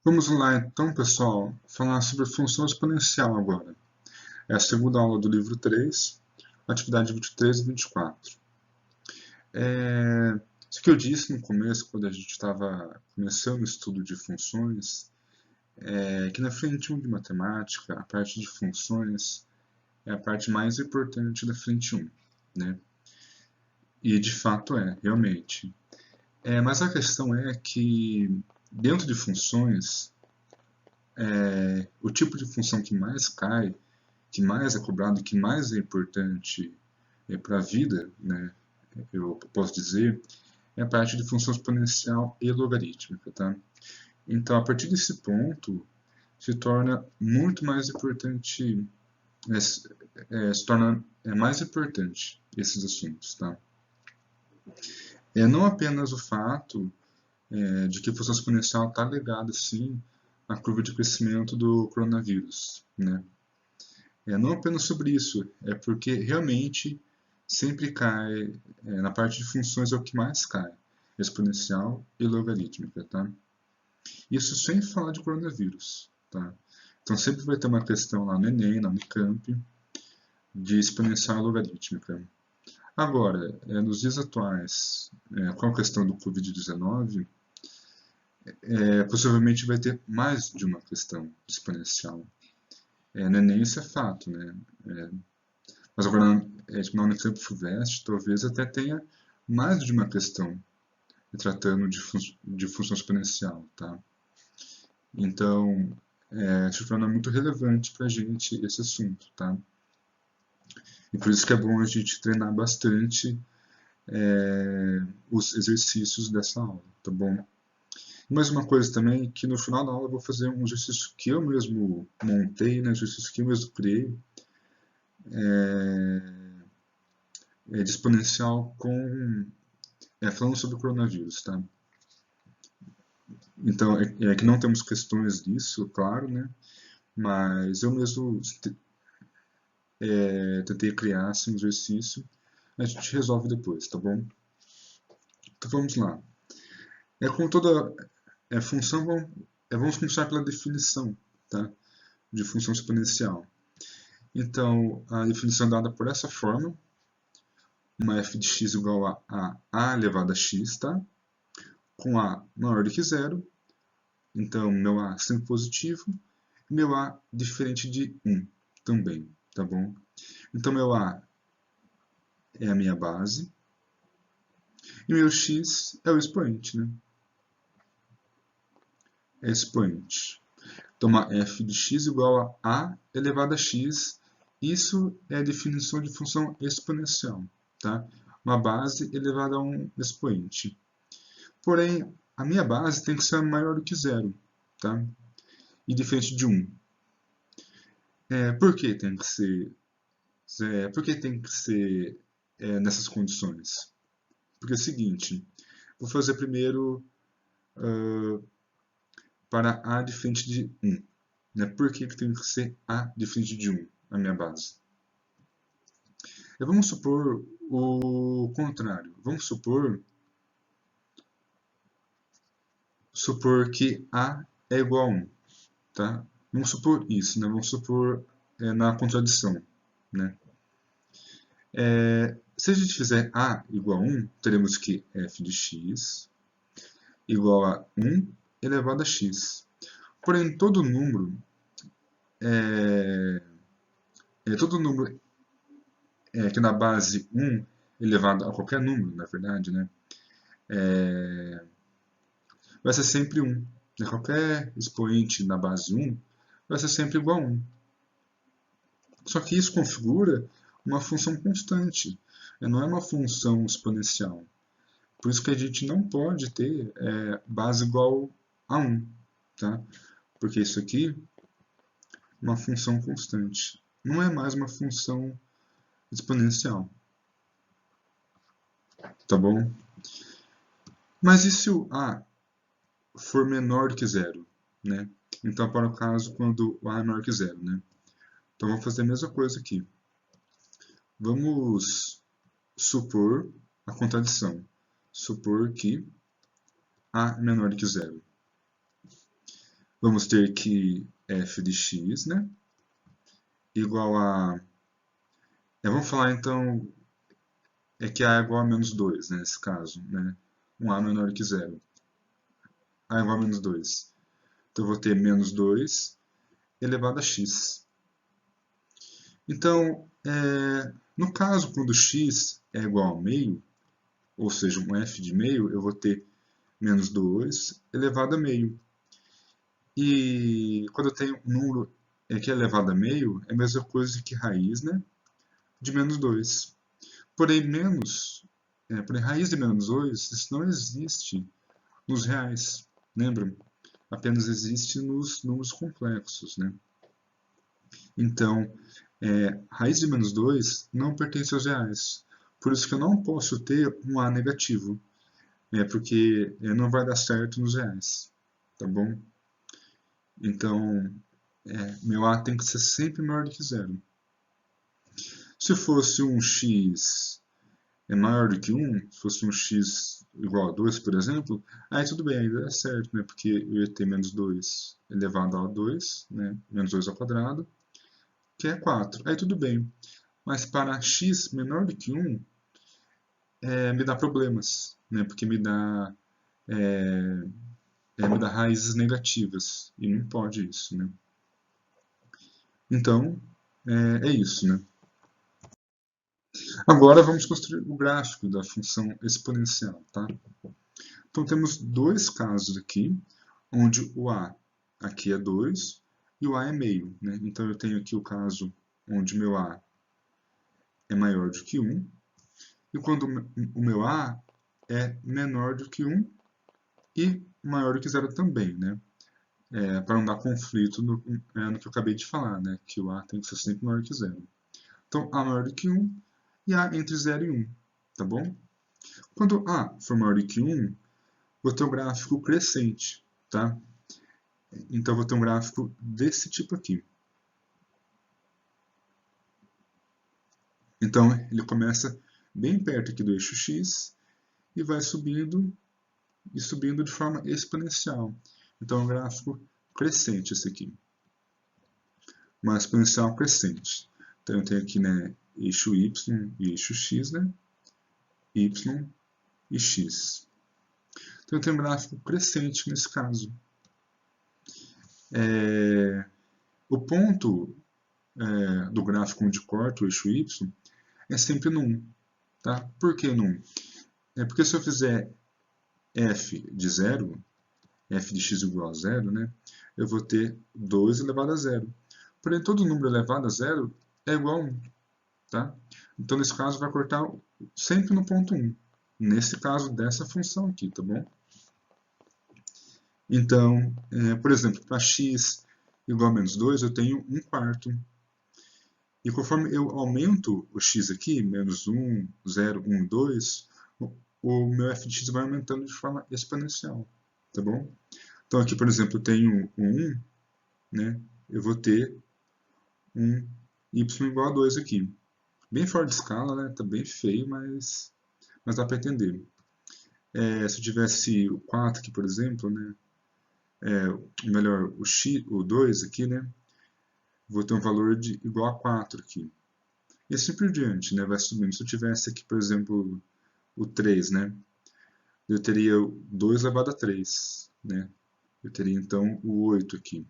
Vamos lá então, pessoal, falar sobre função exponencial agora. É a segunda aula do livro 3, atividade 23 e 24. Isso que eu disse no começo, quando a gente estava começando o estudo de funções, é que na frente 1 de matemática, a parte de funções é a parte mais importante da frente 1, né? E de fato realmente. Mas a questão é que dentro de funções, o tipo de função que mais cai, que mais é cobrado, que mais é importante para a vida, né, eu posso dizer, é a parte de função exponencial e logarítmica. Tá? Então, a partir desse ponto, se torna muito mais importante, se torna mais importante esses assuntos. Tá? Não apenas o fato de que a função exponencial está ligada, sim, à curva de crescimento do coronavírus, né? Não apenas sobre isso, é porque realmente sempre cai, na parte de funções é o que mais cai, exponencial e logarítmica, tá? Isso sem falar de coronavírus, tá? Então sempre vai ter uma questão lá no Enem, na Unicamp, de exponencial e logarítmica. Agora, nos dias atuais, com a questão do Covid-19, possivelmente vai ter mais de uma questão exponencial. No Enem isso é fato, né? Mas agora, tipo, na Unicamp FUVEST, talvez até tenha mais de uma questão tratando de função exponencial, tá? Então, se torna muito relevante para a gente esse assunto, tá? E por isso que é bom a gente treinar bastante os exercícios dessa aula, tá bom? E mais uma coisa também, que no final da aula eu vou fazer um exercício que eu mesmo montei, né? Exercício que eu mesmo criei, de exponencial falando sobre o coronavírus, tá? Então, que não temos questões disso, claro, né? Mas eu mesmo tentei criar assim, um exercício, a gente resolve depois, tá bom? Então vamos lá. Com toda função, vamos começar pela definição, tá? De função exponencial. Então, a definição é dada por essa forma, uma f de x igual a elevado a x, tá? Com a maior do que zero, então meu a sempre positivo, e meu a diferente de 1 também, tá bom? Então meu a é a minha base, e meu x é o expoente, né? É expoente. Então, uma f de x igual a elevado a x, isso é a definição de função exponencial, tá? Uma base elevada a um expoente. Porém, a minha base tem que ser maior do que zero, tá? E diferente de 1. Por que tem que ser, nessas condições? Porque é o seguinte, vou fazer primeiro para a diferente de 1. Né? Por que tem que ser a diferente de 1, a minha base? Vamos supor o contrário. Vamos supor que a é igual a 1. Tá? Vamos supor isso, né? Vamos supor na contradição. Né? Se a gente fizer a igual a 1, teremos que f de x igual a 1 elevado a x. Porém, todo número que na base 1 elevado a qualquer número, na verdade, né, vai ser sempre 1. Qualquer expoente na base 1 vai ser sempre igual a 1. Só que isso configura uma função constante, não é uma função exponencial. Por isso que a gente não pode ter base igual a 1, tá? Porque isso aqui é uma função constante. Não é mais uma função exponencial. Tá bom? Mas e se o a for menor do que zero? Né? Então, para o caso quando o a é menor que zero. Né? Então, vamos fazer a mesma coisa aqui. Vamos supor a contradição. Supor que a é menor do que zero. vamos ter que f de x, né, igual a... vamos falar então que a é igual a menos 2, né, nesse caso, né, um a menor que zero. A é igual a menos 2. Então eu vou ter menos 2 elevado a x. Então, no caso, quando x é igual a meio, ou seja, um f de meio, eu vou ter menos 2 elevado a meio. E quando eu tenho um número que é elevado a meio, é a mesma coisa que raiz, né, de menos 2. Porém, porém, raiz de menos 2, isso não existe nos reais, lembra? Apenas existe nos números complexos, né? Então, raiz de menos 2 não pertence aos reais. Por isso que eu não posso ter um A negativo, porque não vai dar certo nos reais, tá bom? Então, meu A tem que ser sempre maior do que zero. Se fosse um x maior do que 1, se fosse um x igual a 2, por exemplo, aí tudo bem, aí dá certo, né? Porque eu ia ter menos 2 elevado a 2, né? Menos 2 ao quadrado, que é 4. Aí tudo bem. Mas para x menor do que 1, me dá problemas, né? Porque me dá raízes negativas. E não pode isso, né? Então, é isso, né? Agora vamos construir o gráfico da função exponencial, tá? Então temos dois casos aqui, onde o a aqui é 2 e o a é meio, né? Então eu tenho aqui o caso onde meu a é maior do que 1, e quando o meu a é menor do que 1 e maior do que zero também, né? Para não dar conflito no que eu acabei de falar, né? Que o a tem que ser sempre maior que zero. Então, a maior do que 1 e a entre 0 e 1, tá bom? Quando a for maior do que 1, vou ter um gráfico crescente, tá? Então, vou ter um gráfico desse tipo aqui. Então, ele começa bem perto aqui do eixo x e vai subindo e subindo de forma exponencial. Então, é um gráfico crescente esse aqui. Uma exponencial crescente. Então, eu tenho aqui, né, eixo y e eixo x, né? Y e x. Então, eu tenho um gráfico crescente nesse caso. O ponto do gráfico onde corta o eixo y é sempre no 1. Tá? Por que no 1? Porque se eu fizer f de 0, f de x igual a 0, né, eu vou ter 2 elevado a 0. Porém, todo número elevado a 0 é igual a 1. Tá? Então, nesse caso, vai cortar sempre no ponto 1. Nesse caso, dessa função aqui, tá bom? Então, por exemplo, para x igual a menos 2, eu tenho 1 quarto. E conforme eu aumento o x aqui, menos 1, 0, 1, 2, o meu f de x vai aumentando de forma exponencial, tá bom? Então aqui, por exemplo, eu tenho um 1, né? Eu vou ter um y igual a 2 aqui. Bem fora de escala, né? Tá bem feio, mas dá para entender. Se eu tivesse o 4 aqui, por exemplo, né? Melhor, o 2 aqui, né? Vou ter um valor igual a 4 aqui. E assim por diante, né? Vai subindo. Se eu tivesse aqui, por exemplo, o 3, né? Eu teria 2 elevado a 3, né? Eu teria então o 8 aqui.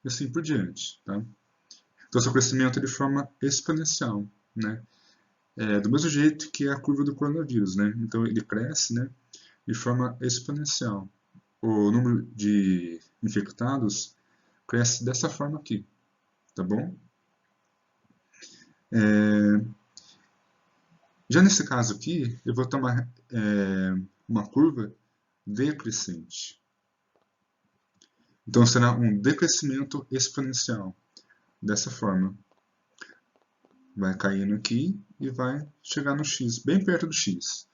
E assim por diante, tá? Então, seu crescimento é de forma exponencial, né? Do mesmo jeito que é a curva do coronavírus, né? Então, ele cresce, né, de forma exponencial. O número de infectados cresce dessa forma aqui, tá bom? Já nesse caso aqui, eu vou tomar uma curva decrescente. Então, será um decrescimento exponencial, dessa forma. Vai caindo aqui e vai chegar no x, bem perto do x.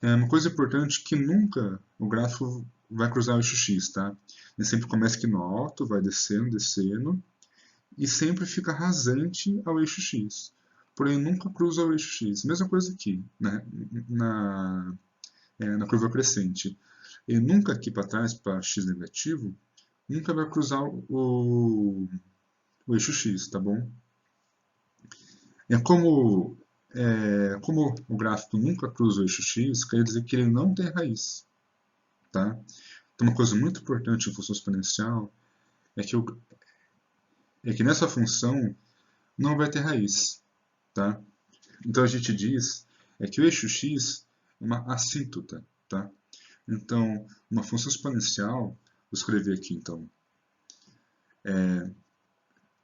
Uma coisa importante que nunca o gráfico vai cruzar o eixo x, tá? Ele sempre começa aqui no alto, vai descendo, descendo, e sempre fica rasante ao eixo x. Porém, nunca cruza o eixo x. Mesma coisa aqui, né? na curva crescente. E nunca aqui para trás, para x negativo, nunca vai cruzar o eixo x, tá bom? Como o gráfico nunca cruza o eixo x, quer dizer que ele não tem raiz, tá? Então, uma coisa muito importante em função exponencial é que nessa função não vai ter raiz, tá? Então, a gente diz que o eixo x é uma assíntota, tá? Então, uma função exponencial, vou escrever aqui então,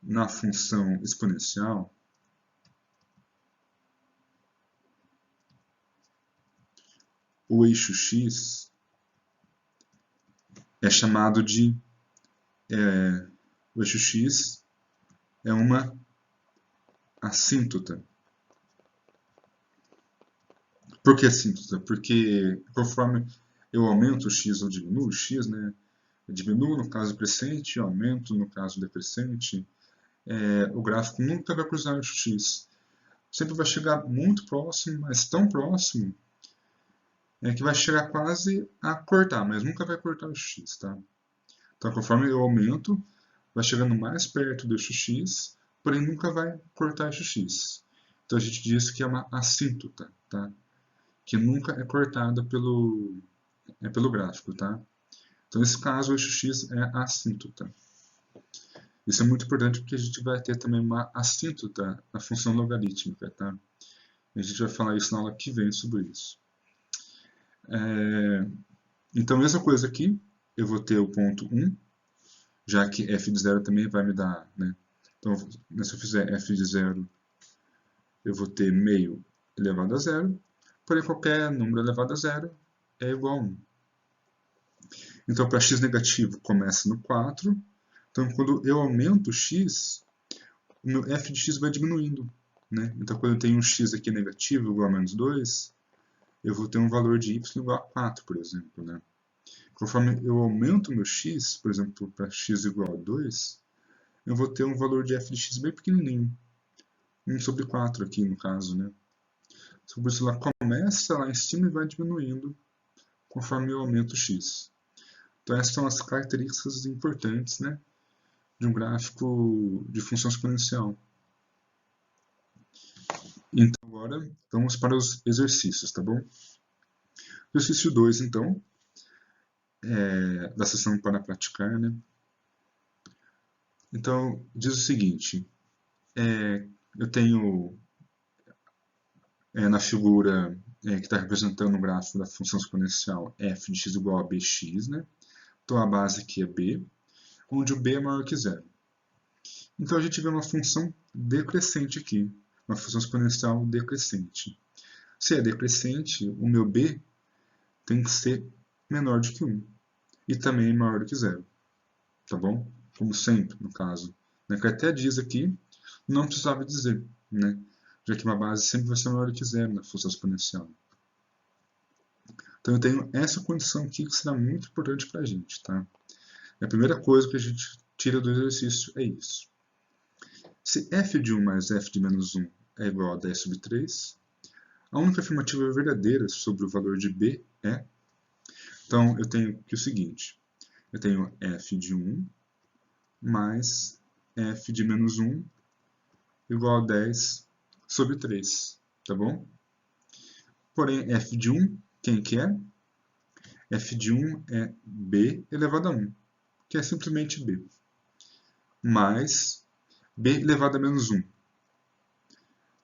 na função exponencial, o eixo x é chamado de, o eixo x é uma assíntota. Por que assíntota? Porque conforme eu aumento o x ou diminuo o x, né? Eu diminuo no caso crescente, aumento no caso decrescente, o gráfico nunca vai cruzar o eixo x. Sempre vai chegar muito próximo, mas tão próximo, que vai chegar quase a cortar, mas nunca vai cortar o eixo x, tá? Então, conforme eu aumento, vai chegando mais perto do eixo x, porém nunca vai cortar o eixo x. Então, a gente diz que é uma assíntota, tá? Que nunca é cortada pelo gráfico, tá? Então, nesse caso, o eixo x é assíntota. Isso é muito importante porque a gente vai ter também uma assíntota na função logarítmica, tá? A gente vai falar isso na aula que vem sobre isso. Então, mesma coisa aqui, eu vou ter o ponto 1, já que f de 0 também vai me dar, né? Então, se eu fizer f de 0, eu vou ter meio elevado a 0, porém qualquer número elevado a 0 é igual a 1. Então, para x negativo, começa no 4. Então, quando eu aumento o x, o meu f de x vai diminuindo, né? Então, quando eu tenho um x aqui negativo igual a menos 2, eu vou ter um valor de y igual a 4, por exemplo, né? Conforme eu aumento o meu x, por exemplo, para x igual a 2, eu vou ter um valor de f de x bem pequenininho. 1 sobre 4 aqui, no caso, né? Por isso, ela começa lá em cima e vai diminuindo conforme eu aumento o x. Então, essas são as características importantes, né, de um gráfico de função exponencial. Então, agora, vamos para os exercícios, tá bom? Exercício 2, então, da sessão para praticar, né? Então, diz o seguinte, eu tenho na figura que está representando o gráfico da função exponencial f de x igual a bx, né? Então, a base aqui é b, onde o b é maior que zero. Então, a gente vê uma função decrescente aqui, uma função exponencial decrescente. Se é decrescente, o meu b tem que ser menor do que 1 e também maior do que zero, tá bom? Como sempre, no caso. Que até diz aqui, não precisava dizer, né? Já que uma base sempre vai ser maior do que zero na função exponencial. Então eu tenho essa condição aqui que será muito importante para a gente, tá? A primeira coisa que a gente tira do exercício é isso. Se f de 1 mais f de menos 1 é igual a 10 sobre 3, a única afirmativa verdadeira sobre o valor de b é... Então eu tenho aqui o seguinte, eu tenho f de 1 mais f de menos 1 igual a 10 sobre 3, tá bom? Porém, f de 1, quem que é? F de 1 é b elevado a 1, que é simplesmente b, mais b elevado a menos 1.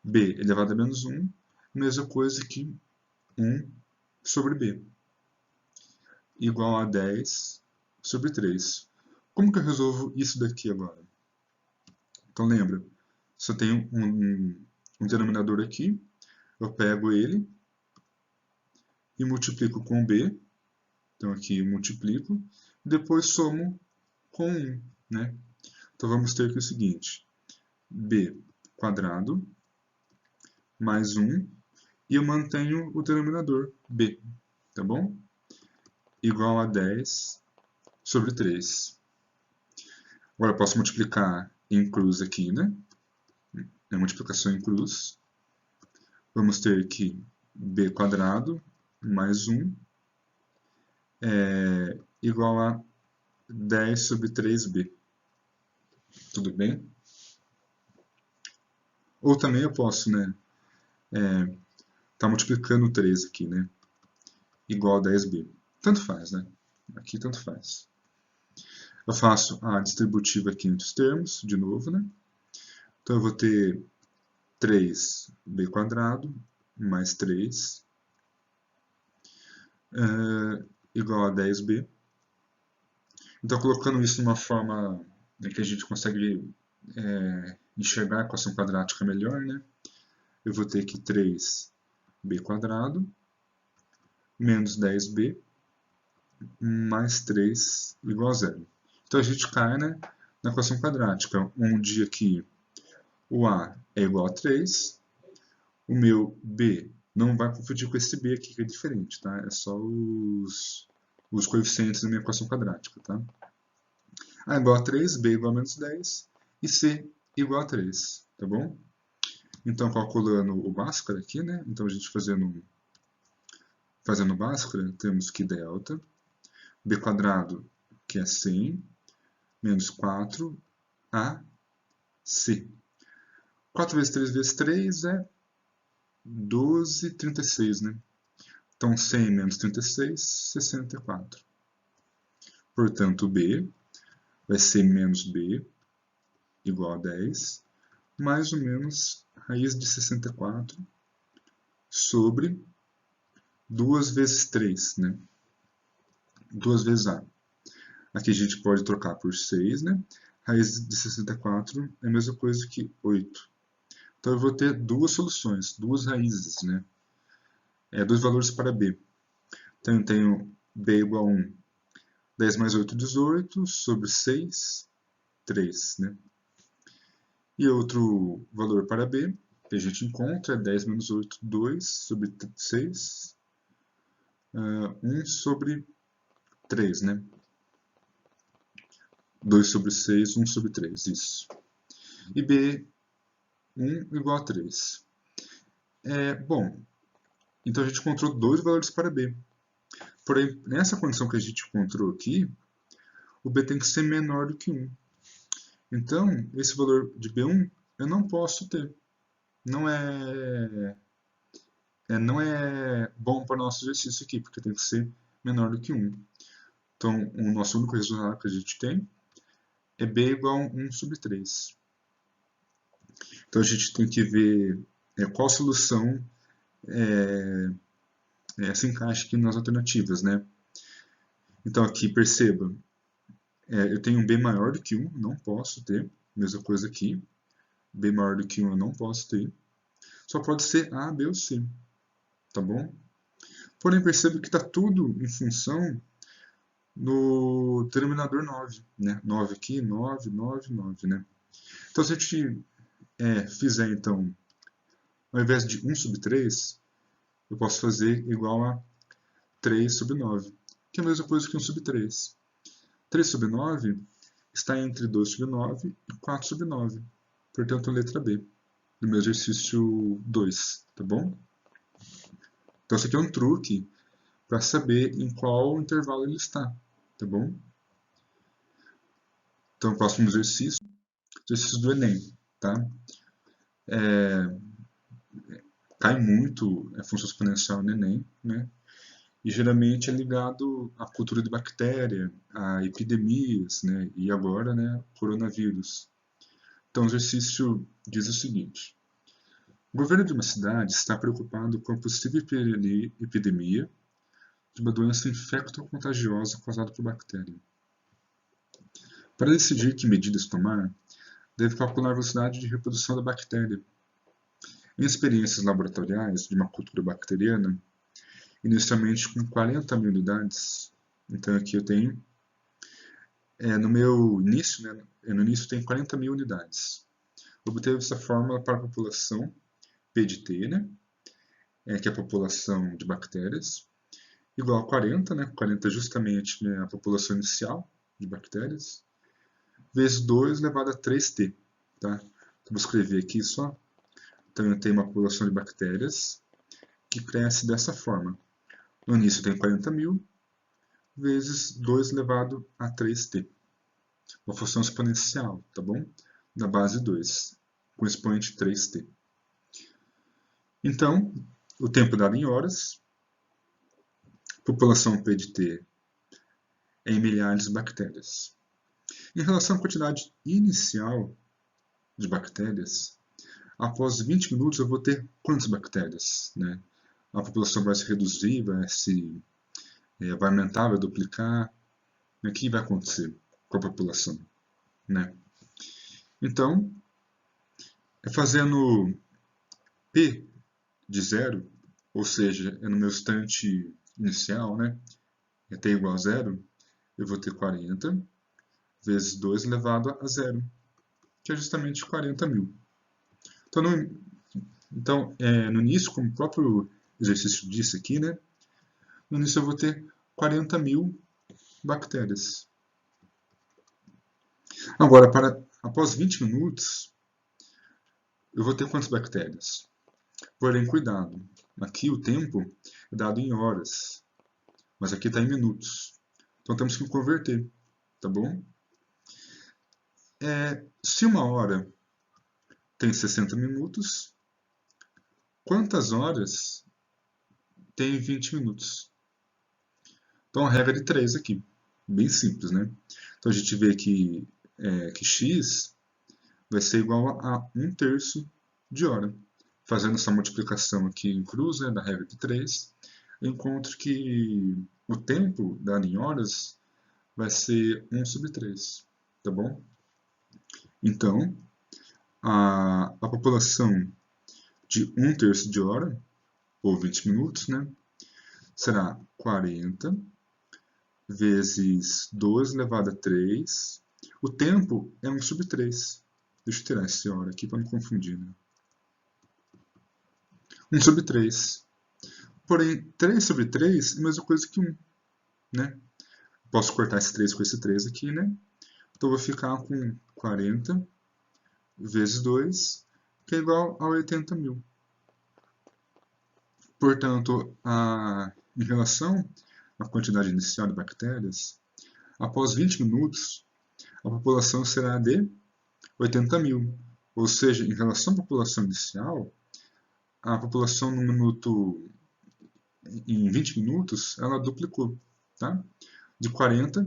b elevado a menos 1, mesma coisa que 1 sobre b, igual a 10 sobre 3. Como que eu resolvo isso daqui agora? Então lembra, se eu tenho um denominador aqui, eu pego ele e multiplico com b, então aqui eu multiplico, e depois somo com 1, né? Então vamos ter aqui o seguinte, b quadrado mais 1, e eu mantenho o denominador b, tá bom? Igual a 10 sobre 3. Agora eu posso multiplicar em cruz aqui, né? É multiplicação em cruz. Vamos ter aqui b quadrado mais 1 igual a 10 sobre 3b. Tudo bem? Ou também eu posso, né, tá multiplicando 3 aqui, né, igual a 10b. Tanto faz, né? Aqui tanto faz. Eu faço a distributiva aqui entre os termos, de novo, né? Então eu vou ter 3b² mais 3 igual a 10b. Então, colocando isso numa forma que a gente consegue enxergar a equação quadrática melhor, né? Eu vou ter aqui 3b² menos 10b mais 3 igual a 0. Então, a gente cai, né, na equação quadrática, onde aqui o a é igual a 3, o meu b não vai confundir com esse b aqui, que é diferente, tá? É só os coeficientes da minha equação quadrática, tá? A igual a 3, b igual a menos 10 e c igual a 3, tá bom? Então, calculando o Bhaskara aqui, né? Então, a gente fazendo o Bhaskara, temos que delta, b², que é 100, menos 4, a, c. 4 vezes 3 vezes 3 é 12, 36, né? Então, 100 menos 36, 64. Portanto, b vai ser menos b igual a 10, mais ou menos raiz de 64 sobre 2 vezes 3, né? 2 vezes a. Aqui a gente pode trocar por 6, né? Raiz de 64 é a mesma coisa que 8. Então eu vou ter duas soluções, duas raízes, né? Dois valores para b. Então eu tenho b igual a 1. 10 mais 8, 18, sobre 6, 3, né? E outro valor para b, que a gente encontra, é 10 menos 8, 2, sobre 6, 1 sobre 3, né? 2 sobre 6, 1 sobre 3, isso. E b, 1 igual a 3. Bom, então a gente encontrou dois valores para b. Porém, nessa condição que a gente encontrou aqui, o b tem que ser menor do que 1. Então, esse valor de b1 eu não posso ter. Não é bom para o nosso exercício aqui, porque tem que ser menor do que 1. Então, o nosso único resultado que a gente tem é b igual a 1 sobre 3. Então, a gente tem que ver qual solução se encaixa aqui nas alternativas, né? Então, aqui, perceba, eu tenho um b maior do que 1, não posso ter. Mesma coisa aqui, b maior do que 1 eu não posso ter. Só pode ser a, b ou c, tá bom? Porém, perceba que está tudo em função no denominador 9, né? 9 aqui, 9, 9, 9, né? Então, se a gente fizer, então, ao invés de 1 sobre 3, eu posso fazer igual a 3 sobre 9, que é a mesma coisa que 1 sobre 3. 3 sobre 9 está entre 2 sobre 9 e 4 sobre 9. Portanto, a letra B, no meu exercício 2, tá bom? Então, isso aqui é um truque para saber em qual intervalo ele está, tá bom? Então, o próximo exercício do Enem, tá? Cai muito a função exponencial no Enem, né? E geralmente é ligado à cultura de bactéria, a epidemias, né? E agora, né, coronavírus. Então, o exercício diz o seguinte: o governo de uma cidade está preocupado com a possível epidemia de uma doença infecto-contagiosa causada por bactéria. Para decidir que medidas tomar, deve calcular a velocidade de reprodução da bactéria. Em experiências laboratoriais de uma cultura bacteriana, inicialmente com 40 mil unidades, então aqui eu tenho, no meu início, né, no início tem 40 mil unidades. Obteve essa fórmula para a população P de T, né, que é a população de bactérias, igual a 40, né, 40 é justamente, né, a população inicial de bactérias, vezes 2 elevado a 3T. Tá? Então, vou escrever aqui só. Então, eu tenho uma população de bactérias que cresce dessa forma. No início tem 40 mil, vezes 2 elevado a 3t. Uma função exponencial, tá bom? Da base 2, com expoente 3t. Então, o tempo dado em horas, população P de t é em milhares de bactérias. Em relação à quantidade inicial de bactérias, após 20 minutos eu vou ter quantas bactérias? Né? A população vai se reduzir, vai aumentar, vai duplicar. O que vai acontecer com a população? Né? Então, fazendo P de zero, ou seja, é no meu instante inicial, né? É t igual a zero, eu vou ter 40 vezes 2 elevado a zero, que é justamente 40 mil. Então, no início, como o próprio exercício disse aqui, né? No início eu vou ter 40 mil bactérias. Agora, após 20 minutos, eu vou ter quantas bactérias? Porém, cuidado, aqui o tempo é dado em horas, mas aqui está em minutos. Então temos que converter, tá bom? Se uma hora tem 60 minutos, quantas horas tem 20 minutos? Então a regra de 3 aqui, bem simples, né? Então a gente vê que x vai ser igual a 1/3 de hora. Fazendo essa multiplicação aqui em cruz, né, da regra de 3, eu encontro que o tempo dado em horas vai ser 1/3, tá bom? Então, a população de 1/3 de hora, ou 20 minutos, né, será 40 vezes 2 elevado a 3. O tempo é 1/3. Deixa eu tirar esse hora aqui para não confundir. Né? 1/3. Porém, 3/3 é a mesma coisa que 1. Né? Posso cortar esse 3 com esse 3 aqui, né? Então, eu vou ficar com 40 vezes 2, que é igual a 80 mil. Portanto, em relação à quantidade inicial de bactérias, após 20 minutos, a população será de 80 mil. Ou seja, em relação à população inicial, a população em 20 minutos, ela duplicou. Tá? De 40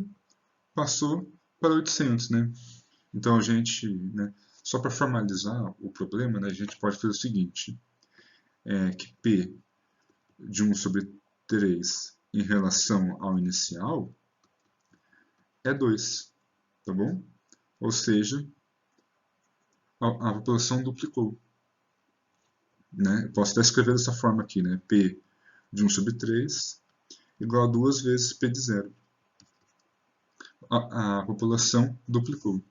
passou para 800. Né? Então, a gente, né, só para formalizar o problema, né, a gente pode fazer o seguinte, que P de 1/3 em relação ao inicial é 2, tá bom? Ou seja, a população duplicou. Né? Posso até escrever dessa forma aqui, né? P de 1/3 igual a 2 vezes P de 0. A população duplicou.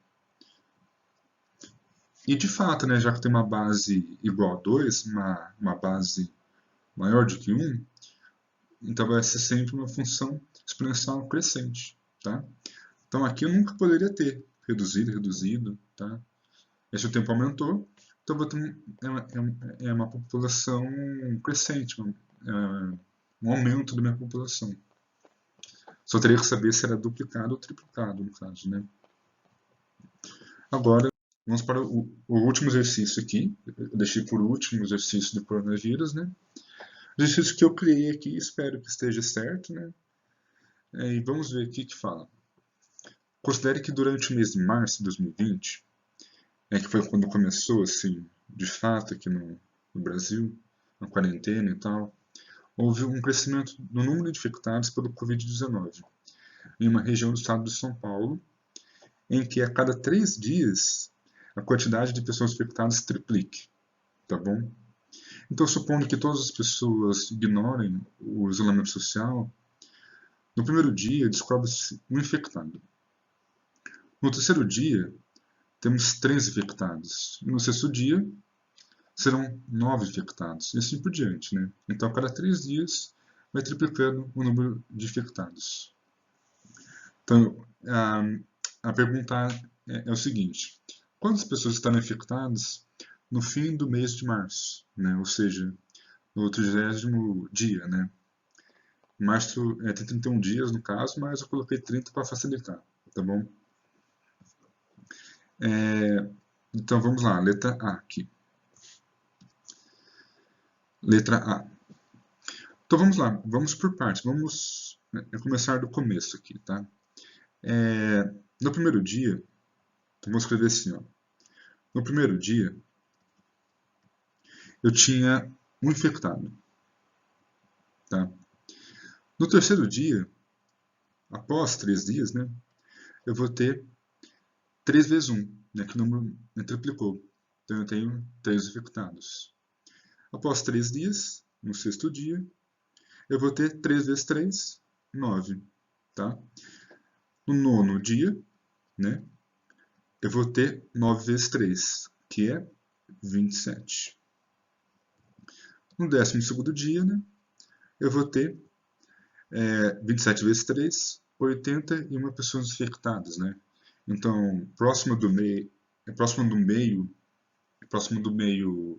E de fato, né, já que tem uma base igual a 2, uma base maior do que 1, então vai ser sempre uma função exponencial crescente. Tá? Então aqui eu nunca poderia ter reduzido. Tá? Esse o tempo aumentou, então vou ter uma população crescente, um aumento da minha população. Só teria que saber se era duplicado ou triplicado, no caso. Né? Agora, vamos para o último exercício aqui. Eu deixei por último o exercício do coronavírus. Né? O exercício que eu criei aqui, espero que esteja certo. Né? E vamos ver o que fala. Considere que durante o mês de março de 2020, que foi quando começou, assim, de fato, aqui no Brasil, na quarentena e tal, houve um crescimento no número de infectados pelo Covid-19 em uma região do estado de São Paulo, em que a cada 3 dias a quantidade de pessoas infectadas triplique, tá bom? Então, supondo que todas as pessoas ignorem o isolamento social, no primeiro dia descobre-se um infectado. No terceiro dia, temos 3 infectados. E no sexto dia, serão 9 infectados. E assim por diante. Né? Então, a cada 3 dias, vai triplicando o número de infectados. Então, a pergunta é o seguinte. Quantas pessoas estarão infectadas no fim do mês de março? Né? Ou seja, no 30º dia. Né? Março tem 31 dias no caso, mas eu coloquei 30 para facilitar, tá bom? Então vamos lá, letra A aqui. Letra A. Então vamos lá, vamos por partes, vamos começar do começo aqui, tá? No primeiro dia, então vamos escrever assim, ó. No primeiro dia, eu tinha um infectado, tá? No terceiro dia, após 3 dias, né, eu vou ter 3 vezes 1, né, que o número triplicou. Então eu tenho 3 infectados. Após 3 dias, no sexto dia, eu vou ter 3 vezes 3, 9. Tá? No nono dia, né, eu vou ter 9 vezes 3, que é 27. No 12º dia, né, eu vou ter 27 vezes 3, 81 pessoas infectadas. Né? Então, próximo do meio,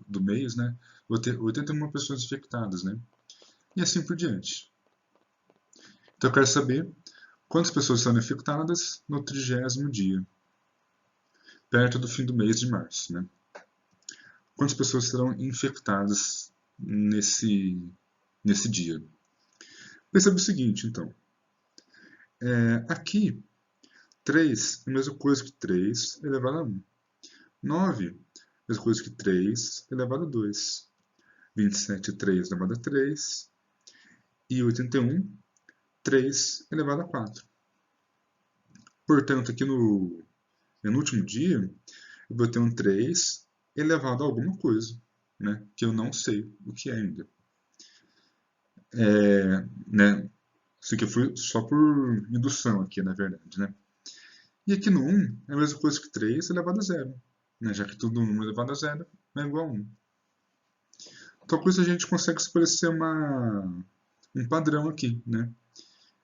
do mês, né, vou ter 81 pessoas infectadas, né? E assim por diante. Então eu quero saber quantas pessoas serão infectadas no 30º dia, perto do fim do mês de março, né? Quantas pessoas serão infectadas nesse dia? Perceba o seguinte, então. Aqui, 3 é a mesma coisa que 3 elevado a 1. 9 é a mesma coisa que 3 elevado a 2. 27 é 3 elevado a 3. E 81, 3 elevado a 4. Portanto, aqui no último dia, eu vou ter um 3 elevado a alguma coisa, né, que eu não sei o que é ainda. Né, isso aqui foi só por indução, aqui, na verdade. Né? E aqui no 1 é a mesma coisa que 3 elevado a 0, né, já que todo número elevado a 0 é igual a 1. Então, com isso a gente consegue estabelecer um padrão aqui. Né?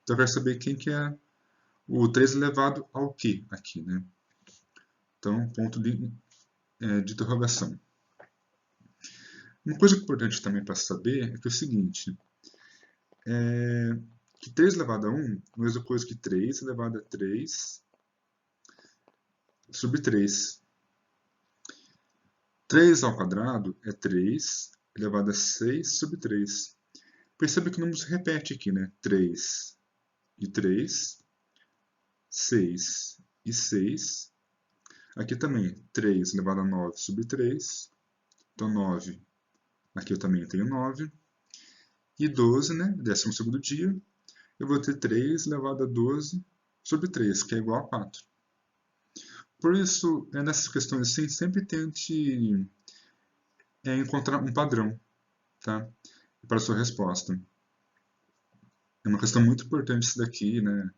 Então, eu quero saber quem que é o 3 elevado ao que aqui. Né? Então, ponto de interrogação. Uma coisa importante também para saber é que é o seguinte, que 3 elevado a 1 é a mesma coisa que 3 elevado a 3 sobre 3. 3 ao quadrado é 3 elevado a 6 sobre 3. Perceba que o número se repete aqui, né? 3 e 3, 6 e 6. Aqui também, 3 elevado a 9 sobre 3. Então, 9. Aqui eu também tenho 9. E 12, né? 12º dia, eu vou ter 3 elevado a 12 sobre 3, que é igual a 4. Por isso, nessas questões assim, sempre tente encontrar um padrão, tá? Para a sua resposta. É uma questão muito importante isso daqui, né?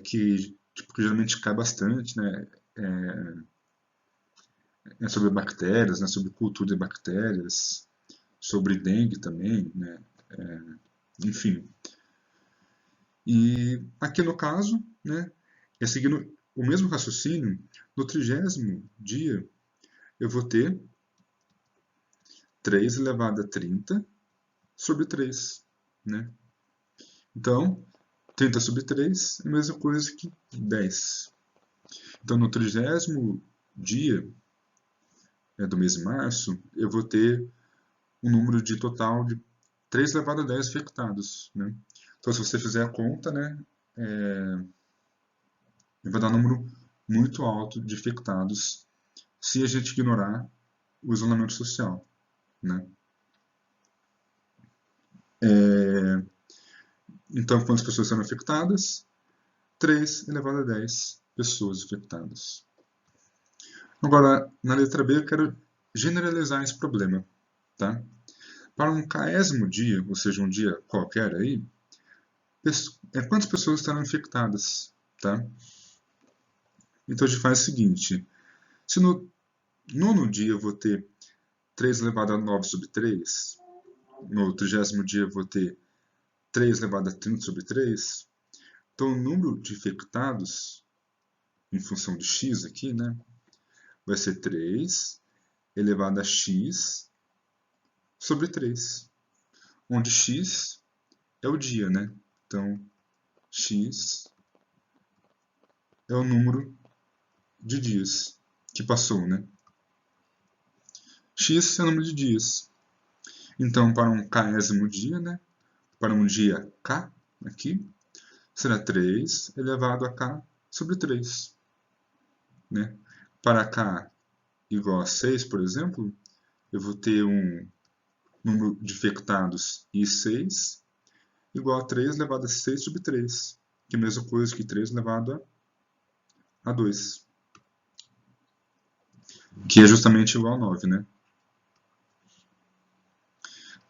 Que geralmente cai bastante, né? Sobre bactérias, né? Sobre cultura de bactérias, sobre dengue também, né? Enfim. E aqui no caso, né? Seguindo o mesmo raciocínio, no 30º dia, eu vou ter 3 elevado a 30 sobre 3, né? Então, 30 sobre 3 é a mesma coisa que 10. Então, no 30º dia do mês de março, eu vou ter um número de total de 3 elevado a 10 infectados, né? Então, se você fizer a conta, né, vai dar um número muito alto de infectados se a gente ignorar o isolamento social, né? Então, quantas pessoas serão infectadas? 3 elevado a 10 pessoas infectadas. Agora, na letra B, eu quero generalizar esse problema. Tá? Para um késimo dia, ou seja, um dia qualquer aí, quantas pessoas estarão infectadas? Tá? Então, a gente faz o seguinte. Se no nono dia eu vou ter 3 elevado a 9 sobre 3, no 30º dia eu vou ter 3 elevado a 30 sobre 3, então o número de infectados, em função de x aqui, né, vai ser 3 elevado a x sobre 3, onde x é o dia, né? Então, x é o número de dias que passou, né? X é o número de dias. Então, para um késimo dia, né? Para um dia k, aqui, será 3 elevado a k sobre 3. Né? Para k igual a 6, por exemplo, eu vou ter um número de infectados I6 igual a 3 elevado a 6 sobre 3, que é a mesma coisa que 3 elevado a 2, que é justamente igual a 9, né?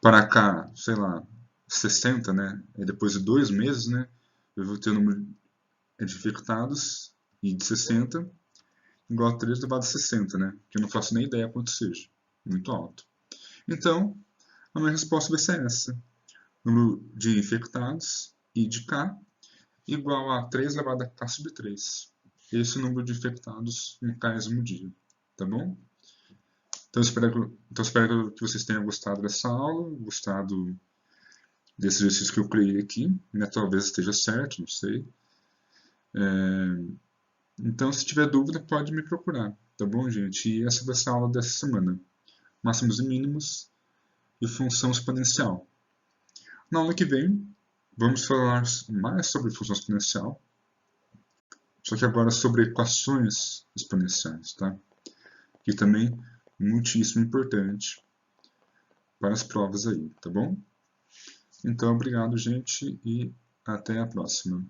Para cá, sei lá, 60, né? E depois de 2 meses, né? Eu vou ter o número de infectados e de 60 igual a 3 elevado a 60, né? Que eu não faço nem ideia quanto seja. Muito alto. Então, a minha resposta vai ser essa. Número de infectados, I de K, igual a 3 elevado a K sobre 3. Esse é o número de infectados em késimo dia. Tá bom? Então, espero que vocês tenham gostado dessa aula, gostado desse exercício que eu criei aqui. Né? Talvez esteja certo, não sei. Então, se tiver dúvida, pode me procurar. Tá bom, gente? E essa vai ser a aula dessa semana. Máximos e mínimos e função exponencial. Na aula que vem, vamos falar mais sobre função exponencial, só que agora sobre equações exponenciais, tá? Que também é muitíssimo importante para as provas aí, tá bom? Então, obrigado, gente, e até a próxima.